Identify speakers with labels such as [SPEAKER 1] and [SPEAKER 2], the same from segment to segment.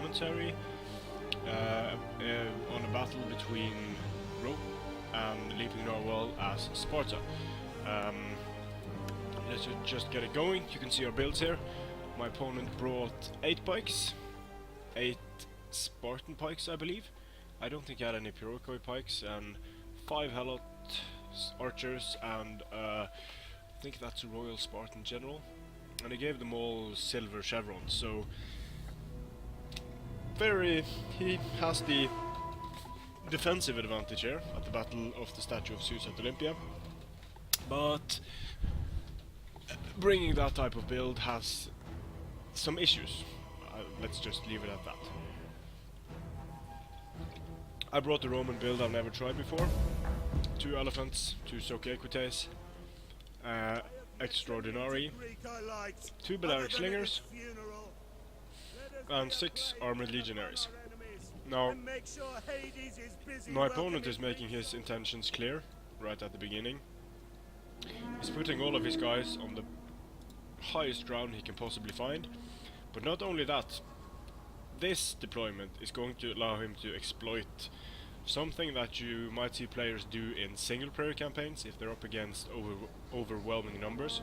[SPEAKER 1] commentary on a battle between Rome and Leaping Narwhal as Sparta. Let's just get it going. You can see our builds here. My opponent brought 8 pikes, 8 Spartan pikes, I believe. I don't think he had any Pirokoi pikes, and 5 Helot archers, and I think that's a Royal Spartan General. And he gave them all silver chevrons, so he has the defensive advantage here at the Battle of the Statue of Zeus at Olympia. But bringing that type of build has some issues. Let's just leave it at that. I brought the Roman build I've never tried before. 2 elephants, 2 Soke Equites, Extraordinary, 2 Balearic Slingers, and 6 Armored Legionaries. Now, my opponent is making his intentions clear right at the beginning. He's putting all of his guys on the highest ground he can possibly find. But not only that, this deployment is going to allow him to exploit something that you might see players do in single player campaigns if they're up against overwhelming numbers.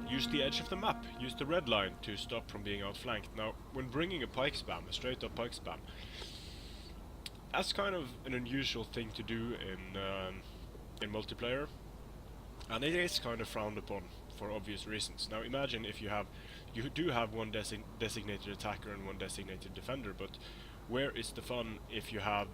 [SPEAKER 1] Use the edge of the map, use the red line to stop from being outflanked. Now, when bringing a pikespam, a straight up pikespam, that's kind of an unusual thing to do in multiplayer, and it is kind of frowned upon for obvious reasons. Now imagine if you do have one designated attacker and one designated defender, but where is the fun if you have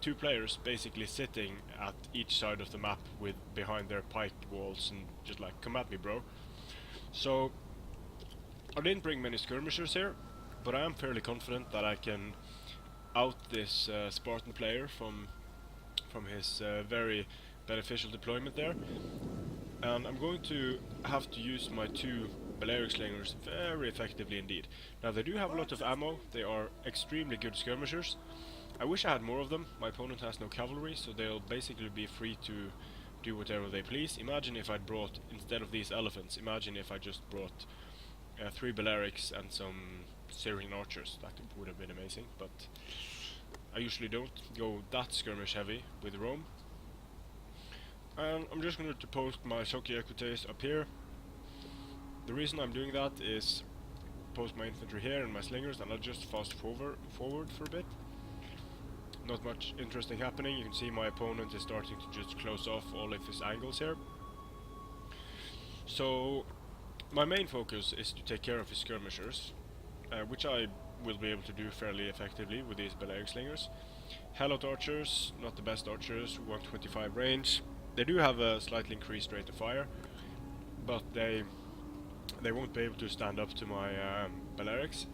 [SPEAKER 1] 2 players basically sitting at each side of the map with behind their pike walls and just like, come at me bro. So I didn't bring many skirmishers here, but I am fairly confident that I can out this Spartan player from his very beneficial deployment there. And I'm going to have to use my 2 Balearic Slingers very effectively indeed. Now they do have a lot of ammo, they are extremely good skirmishers. I wish I had more of them. My opponent has no cavalry, so they'll basically be free to do whatever they please. Imagine if I'd brought, instead of these elephants, imagine if I just brought 3 Balearics and some Syrian archers. That would have been amazing, but I usually don't go that skirmish heavy with Rome. And I'm just going to post my Soke Equites up here. The reason I'm doing that is post my infantry here and my slingers, and I'll just fast forward for a bit. Not much interesting happening. You can see my opponent is starting to just close off all of his angles here. So my main focus is to take care of his skirmishers, which I will be able to do fairly effectively with these Balearic Slingers. Helot archers, not the best archers, 125 range. They do have a slightly increased rate of fire, but they won't be able to stand up to my Balearics.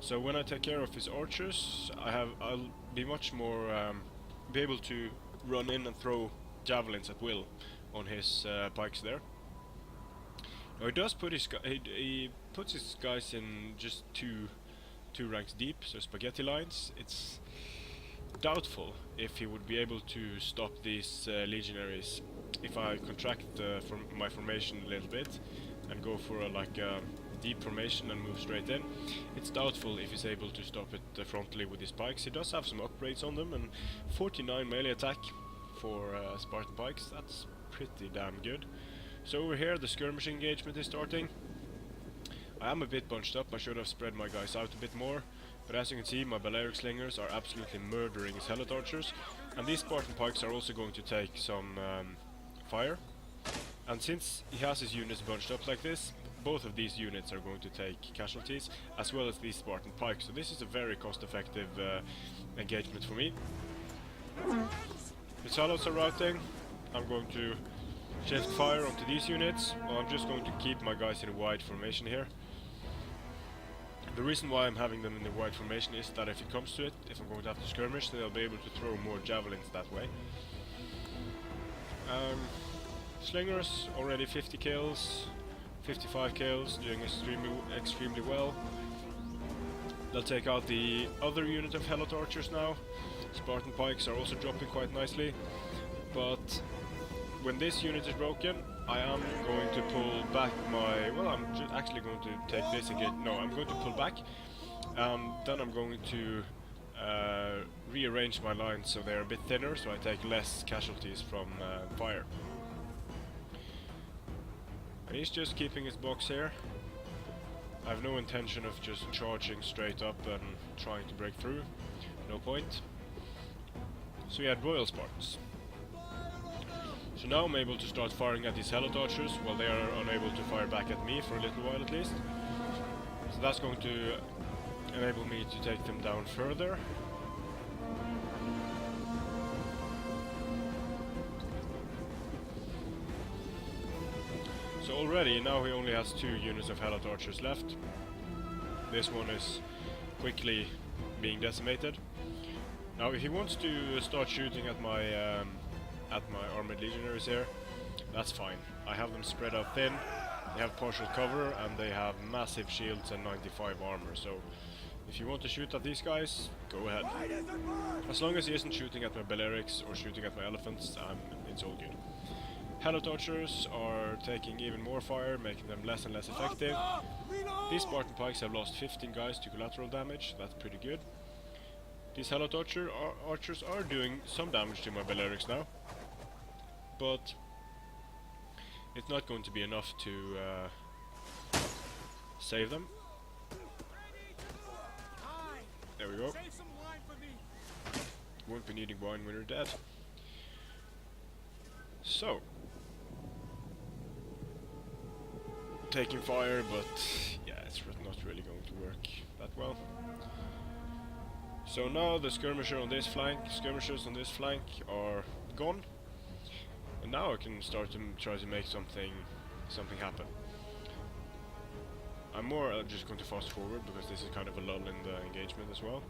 [SPEAKER 1] So when I take care of his archers, I'll be much more be able to run in and throw javelins at will on his pikes there. Now he does put he puts his guys in just two ranks deep, so spaghetti lines. It's doubtful if he would be able to stop these legionaries if I contract my formation a little bit and go for a deep formation and move straight in. It's doubtful if he's able to stop it frontally with his pikes. He does have some upgrades on them, and 49 melee attack for Spartan pikes, that's pretty damn good. So over here the skirmish engagement is starting. I am a bit bunched up, I should have spread my guys out a bit more, but as you can see my Balearic Slingers are absolutely murdering his Helot archers, and these Spartan pikes are also going to take some fire. And since he has his units bunched up like this, both of these units are going to take casualties, as well as these Spartan pikes. So this is a very cost-effective engagement for me. His Helots are routing. I'm going to shift fire onto these units, while I'm just going to keep my guys in a wide formation here. The reason why I'm having them in the wide formation is that if it comes to it, if I'm going to have to skirmish, they'll be able to throw more javelins that way. Slingers, already 50 kills, 55 kills, doing extremely well. They'll take out the other unit of Helot archers now. Spartan pikes are also dropping quite nicely, but when this unit is broken, I am going to pull back my... well, I'm actually going to take this again. No, I'm going to pull back, Then I'm going to rearrange my lines so they're a bit thinner, so I take less casualties from fire. And he's just keeping his box here. I have no intention of just charging straight up and trying to break through. No point. So we had Royal Spartans. So now I'm able to start firing at these Helot archers while they are unable to fire back at me for a little while at least. So that's going to enable me to take them down further. So already, now he only has 2 units of Helot archers left. This one is quickly being decimated. Now if he wants to start shooting at my armored legionaries here, that's fine. I have them spread out thin, they have partial cover, and they have massive shields and 95 armor, so if you want to shoot at these guys, go ahead. As long as he isn't shooting at my Balearics or shooting at my elephants, it's all good. Helot archers are taking even more fire, making them less and less effective. These Spartan pikes have lost 15 guys to collateral damage, that's pretty good. These Helot archers are doing some damage to my Balearics now, but it's not going to be enough to save them. There we go. Won't be needing wine when you're dead. So, taking fire, but yeah, it's not really going to work that well. So now the skirmishers on this flank are gone, and now I can start to try to make something happen. I'm more just going to fast forward because this is kind of a lull in the engagement as well.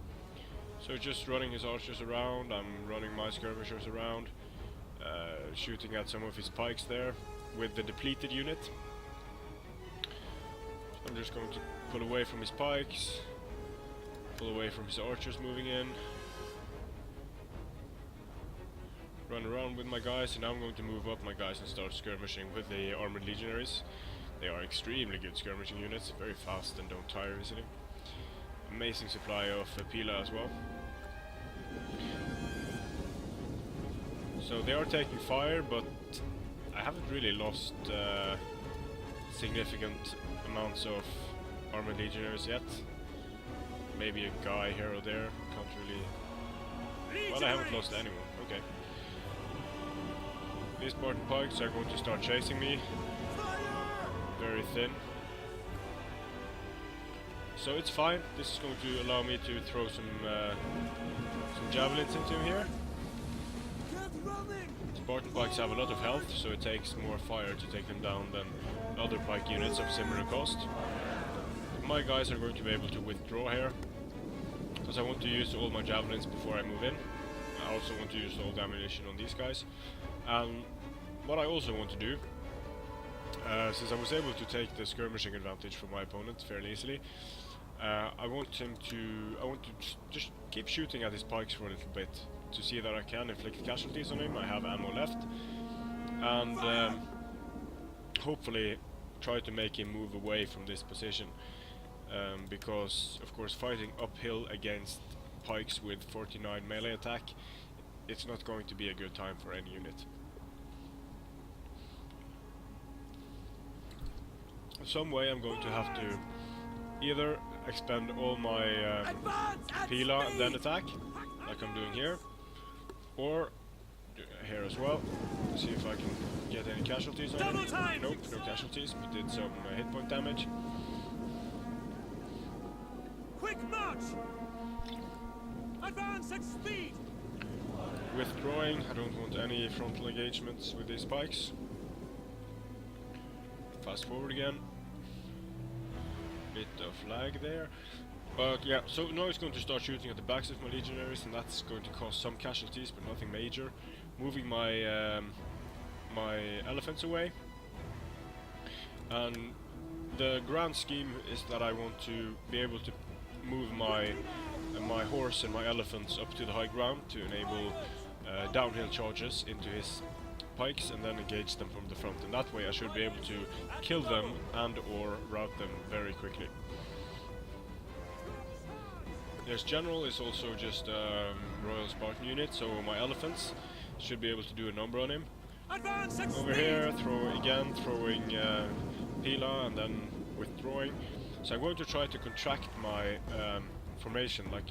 [SPEAKER 1] So just running his archers around, I'm running my skirmishers around, shooting at some of his pikes there with the depleted unit. I'm just going to pull away from his pikes, pull away from his archers moving in, run around with my guys, and now I'm going to move up my guys and start skirmishing with the armored legionaries. They are extremely good skirmishing units, very fast and don't tire easily. Amazing supply of Pila as well. So they are taking fire, but I haven't really lost significant amounts of armored legionaries yet. Maybe a guy here or there, can't really... Well, I haven't lost anyone, okay. These Spartan pikes are going to start chasing me. Very thin. So it's fine, this is going to allow me to throw some javelins into him here. Spartan pikes have a lot of health, so it takes more fire to take them down than other pike units of similar cost. My guys are going to be able to withdraw here, because I want to use all my javelins before I move in. I also want to use all the ammunition on these guys. And what I also want to do, since I was able to take the skirmishing advantage from my opponent fairly easily, I want to just keep shooting at his pikes for a little bit to see that I can inflict casualties on him. I have ammo left, and hopefully try to make him move away from this position, because of course fighting uphill against pikes with 49 melee attack, it's not going to be a good time for any unit. Some way I'm going to have to either expend all my Pila and then attack, like I'm doing here, or here as well, to see if I can get any casualties on him. Nope, no casualties, but did some hit point damage.
[SPEAKER 2] Quick march! Advance at speed!
[SPEAKER 1] Withdrawing, I don't want any frontal engagements with these spikes. Fast forward again. Bit of lag there. But yeah, so now it's going to start shooting at the backs of my legionaries, and that's going to cause some casualties, but nothing major. Moving my my elephants away. And the grand scheme is that I want to be able to move my horse and my elephants up to the high ground to enable downhill charges into his pikes and then engage them from the front, and that way I should be able to kill them and or rout them very quickly. There's general is also just Royal Spartan unit, so my elephants should be able to do a number on him.
[SPEAKER 2] Advance at
[SPEAKER 1] Over
[SPEAKER 2] speed.
[SPEAKER 1] here, throwing Pila and then withdrawing. So I'm going to try to contract my formation, like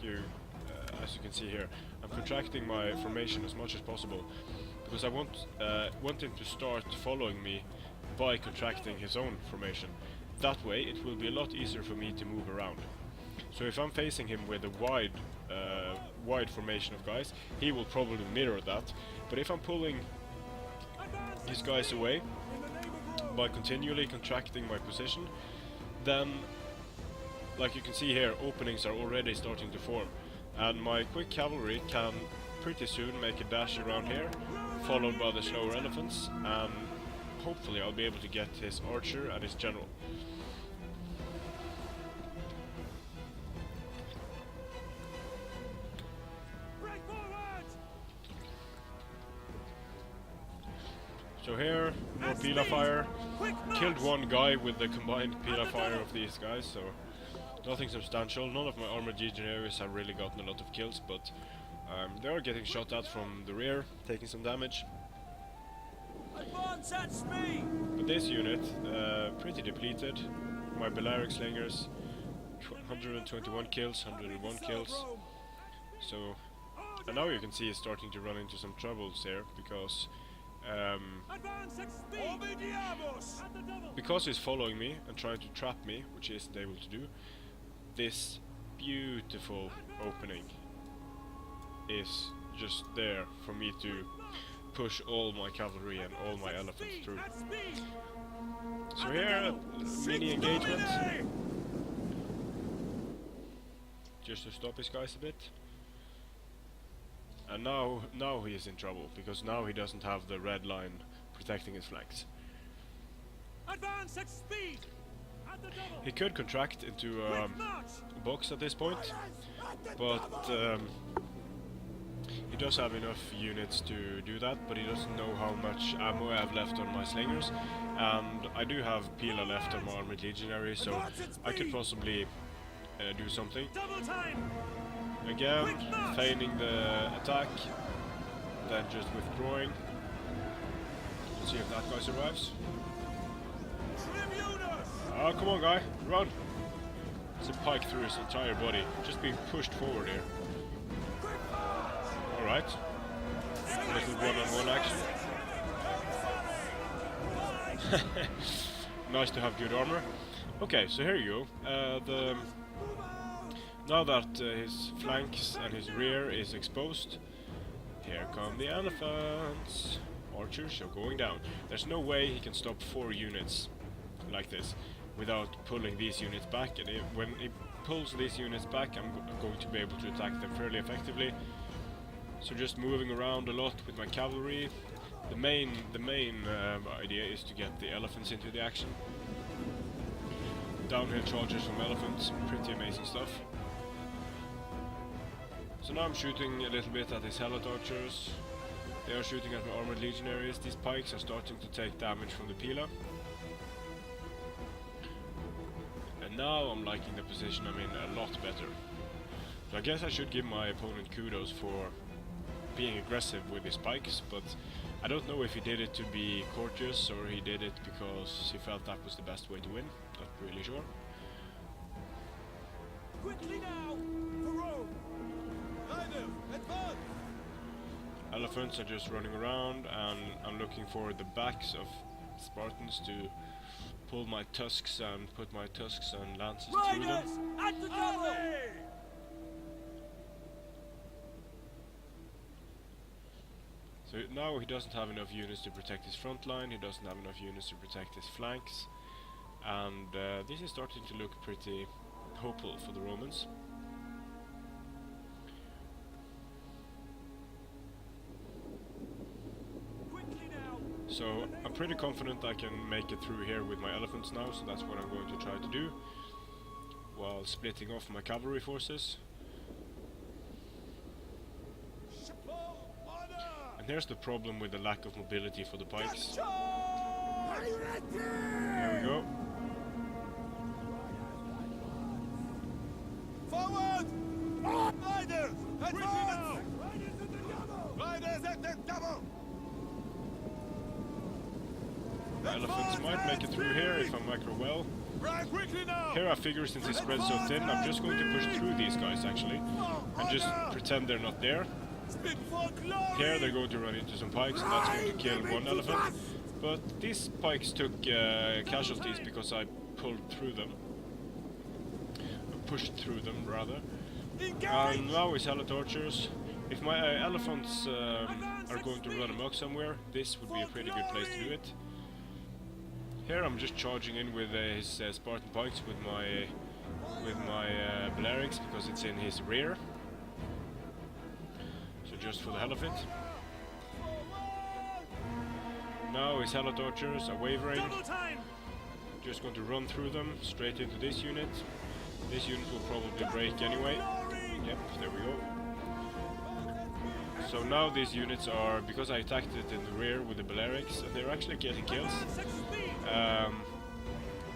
[SPEAKER 1] as you can see here. I'm contracting my formation as much as possible because I want him to start following me by contracting his own formation. That way, it will be a lot easier for me to move around. So if I'm facing him with a wide formation of guys, he will probably mirror that. But if I'm pulling these guys away by continually contracting my position, then, like you can see here, openings are already starting to form. And my quick cavalry can pretty soon make a dash around here, followed by the slower elephants, and hopefully I'll be able to get his archer and his general.
[SPEAKER 2] Break forward.
[SPEAKER 1] So here, more
[SPEAKER 2] At
[SPEAKER 1] Pila
[SPEAKER 2] speed.
[SPEAKER 1] fire.
[SPEAKER 2] Quick
[SPEAKER 1] Killed
[SPEAKER 2] march.
[SPEAKER 1] one guy with the combined Pila fire of these guys, so nothing substantial. None of my armored legionaries have really gotten a lot of kills, but they are getting shot at from the rear, taking some damage.
[SPEAKER 2] Advance at speed.
[SPEAKER 1] But this unit, pretty depleted. My Balearic Slingers, 121 kills, 101 kills. So, and now you can see he's starting to run into some troubles here, because
[SPEAKER 2] Advance at speed.
[SPEAKER 1] because he's following me and trying to trap me, which he isn't able to do. This beautiful opening is just there for me to push all my cavalry and all my elephants through.
[SPEAKER 2] At speed.
[SPEAKER 1] So here, mini engagement, just to stop his guys a bit. And now he is in trouble, because now he doesn't have the red line protecting his flanks.
[SPEAKER 2] Advance at speed. At the double.
[SPEAKER 1] He could contract into
[SPEAKER 2] Quick march.
[SPEAKER 1] a box at this point, but he does have enough units to do that, but he doesn't know how much ammo I have left on my slingers, and I do have Pila left on my armored legionary, so I could possibly do something.
[SPEAKER 2] Double time.
[SPEAKER 1] Again, feigning the attack, then just withdrawing. Let's see if that guy survives.
[SPEAKER 2] Tribunus.
[SPEAKER 1] Oh, come on, guy, run! It's a pike through his entire body, just being pushed forward here. Alright. Little one-on-one action. Nice to have good armor. Okay, so here you go. Now that his flanks and his rear is exposed, here come the elephants. Archers are going down. There's no way he can stop 4 units like this without pulling these units back, and when he pulls these units back, I'm going to be able to attack them fairly effectively. So just moving around a lot with my cavalry. The main idea is to get the elephants into the action. Downhill charges from elephants, pretty amazing stuff. So now I'm shooting a little bit at his helot archers. They are shooting at my armored legionaries. These pikes are starting to take damage from the Pila. And now I'm liking the position I'm in a lot better. So I guess I should give my opponent kudos for being aggressive with his pikes, but I don't know if he did it to be courteous or he did it because he felt that was the best way to win. Not really sure.
[SPEAKER 2] Quickly now. For Rome. Advance.
[SPEAKER 1] Elephants are just running around, and I'm looking for the backs of Spartans to pull my tusks and put my tusks and lances through them.
[SPEAKER 2] Riders at the double.
[SPEAKER 1] So now he doesn't have enough units to protect his front line, he doesn't have enough units to protect his flanks, and this is starting to look pretty hopeful for the Romans.
[SPEAKER 2] Quickly now.
[SPEAKER 1] So I'm pretty confident I can make it through here with my elephants now, so that's what I'm going to try to do, while splitting off my cavalry forces. And here's the problem with the lack of mobility for the pikes. Here we go.
[SPEAKER 2] Forward. Quickly now!
[SPEAKER 3] Riders at the double!
[SPEAKER 1] Elephants might make it through here if I micro well.
[SPEAKER 3] Right,
[SPEAKER 2] Quickly now!
[SPEAKER 1] Here I figure since it's spread so thin, I'm just going to push through these guys actually. And just pretend they're not there.
[SPEAKER 3] Speak for glory!
[SPEAKER 1] Here they're going to run into some pikes and that's going to kill one elephant. But these pikes took casualties because I pulled through them. Pushed through them rather. And now is hella tortures. If my elephants are going to run amok somewhere, this would be a pretty good place to do it. Here I'm just charging in with his Spartan pikes with my Balearics because it's in his rear. So just for the hell of it. Now his hella tortures are wavering. Just going to run through them straight into this unit. This unit will probably break anyway. Yep, there we go. So now these units are, because I attacked it in the rear with the Balearics, and they're actually getting kills.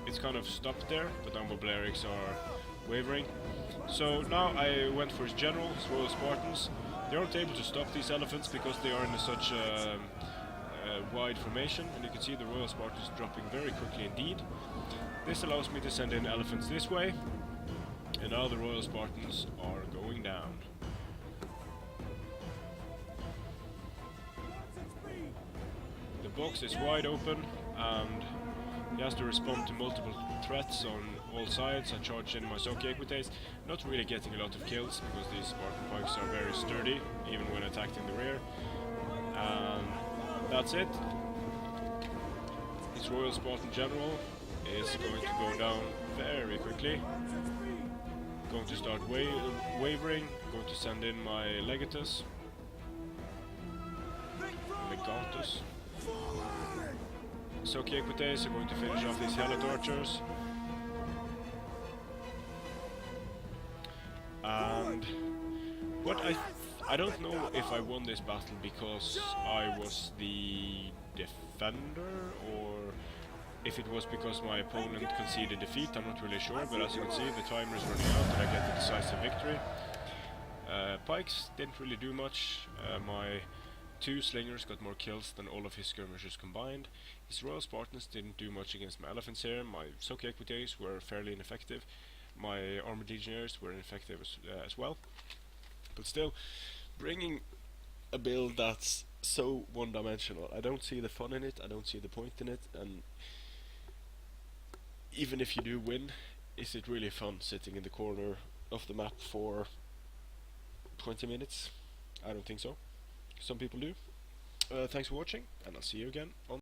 [SPEAKER 1] It's kind of stopped there, but now my Balearics are wavering. So now I went for his general, his Royal Spartans. They aren't able to stop these elephants because they are in such a wide formation, and you can see the Royal Spartans dropping very quickly indeed. This allows me to send in elephants this way, and now the Royal Spartans are going down. The box is wide open, and he has to respond to multiple threats on all sides. I charge in my Soki Equites, not really getting a lot of kills because these Spartan pikes are very sturdy, even when attacked in the rear. And that's it. His Royal Spartan General is going to go down very quickly. Going to start wavering, going to send in my Legatus. Legatus. Soki Equites are going to finish off these Hella Tortures. And what I don't know if I won this battle because I was the defender or if it was because my opponent conceded defeat. I'm not really sure, but as you can see the timer is running out and I get the decisive victory. Pikes didn't really do much. My two slingers got more kills than all of his skirmishers combined. His Royal Spartans didn't do much against my elephants here. My Soki Equites were fairly ineffective. My Armored Legionnaires were ineffective as well. But still, bringing a build that's so one-dimensional, I don't see the fun in it, I don't see the point in it, and even if you do win, is it really fun sitting in the corner of the map for 20 minutes? I don't think so. Some people do. Thanks for watching, and I'll see you again on